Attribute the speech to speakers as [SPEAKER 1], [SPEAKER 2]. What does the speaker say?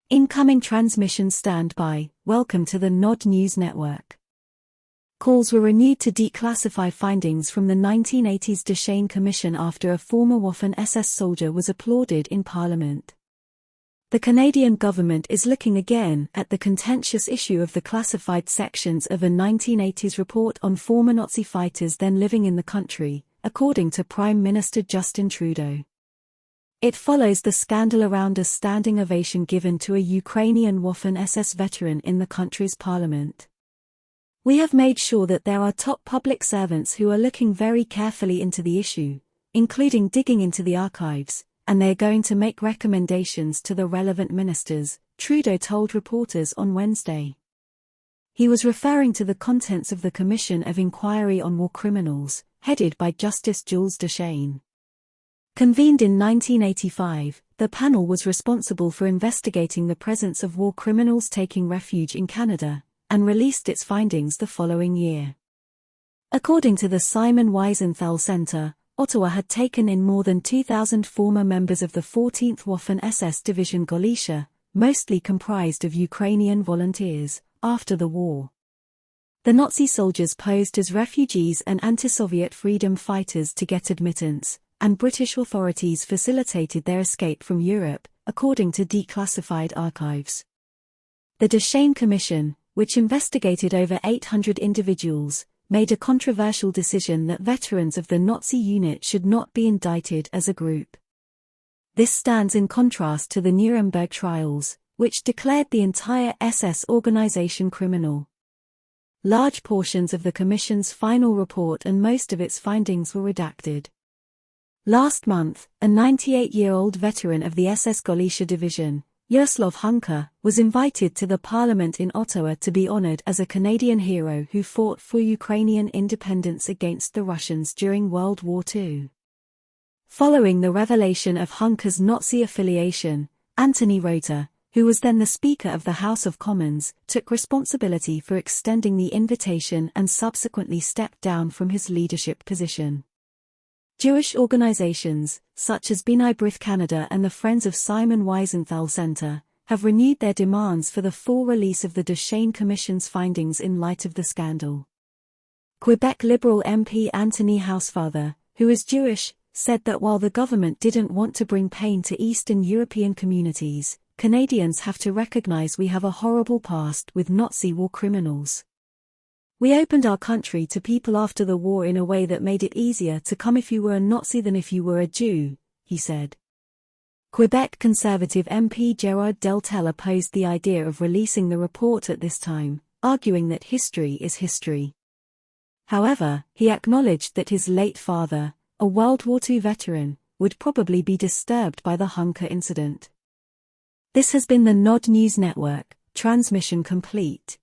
[SPEAKER 1] Incoming transmission standby. Welcome to the Nod News Network. Calls were renewed to declassify findings from the 1980s Duchesne Commission after a former Waffen SS soldier was applauded in Parliament. The Canadian government is looking again at the contentious issue of the classified sections of a 1980s report on former Nazi fighters then living in the country, according to Prime Minister Justin Trudeau. It follows the scandal around a standing ovation given to a Ukrainian Waffen SS veteran in the country's parliament. We have made sure that there are top public servants who are looking very carefully into the issue, including digging into the archives, and they are going to make recommendations to the relevant ministers, Trudeau told reporters on Wednesday. He was referring to the contents of the Commission of Inquiry on War Criminals, headed by Justice Jules Duchesne. Convened in 1985, the panel was responsible for investigating the presence of war criminals taking refuge in Canada, and released its findings the following year. According to the Simon Wiesenthal Centre, Ottawa had taken in more than 2,000 former members of the 14th Waffen SS Division Galicia, mostly comprised of Ukrainian volunteers, after the war. The Nazi soldiers posed as refugees and anti-Soviet freedom fighters to get admittance, and British authorities facilitated their escape from Europe, according to declassified archives. The Duchesne Commission, which investigated over 800 individuals, made a controversial decision that veterans of the Nazi unit should not be indicted as a group. This stands in contrast to the Nuremberg trials, which declared the entire SS organization criminal. Large portions of the Commission's final report and most of its findings were redacted. Last month, a 98-year-old veteran of the SS Galicia Division, Jaroslav Hunka, was invited to the Parliament in Ottawa to be honored as a Canadian hero who fought for Ukrainian independence against the Russians during World War II. Following the revelation of Hunka's Nazi affiliation, Anthony Rota, who was then the Speaker of the House of Commons, took responsibility for extending the invitation and subsequently stepped down from his leadership position. Jewish organizations, such as B'nai B'rith Canada and the Friends of Simon Wiesenthal Centre, have renewed their demands for the full release of the Duchesne Commission's findings in light of the scandal. Quebec Liberal MP Anthony Housefather, who is Jewish, said that while the government didn't want to bring pain to Eastern European communities, Canadians have to recognize we have a horrible past with Nazi war criminals. We opened our country to people after the war in a way that made it easier to come if you were a Nazi than if you were a Jew, he said. Quebec Conservative MP Gerard Deltel opposed the idea of releasing the report at this time, arguing that history is history. However, he acknowledged that his late father, a World War II veteran, would probably be disturbed by the Hunka incident. This has been the Nod News Network, transmission complete.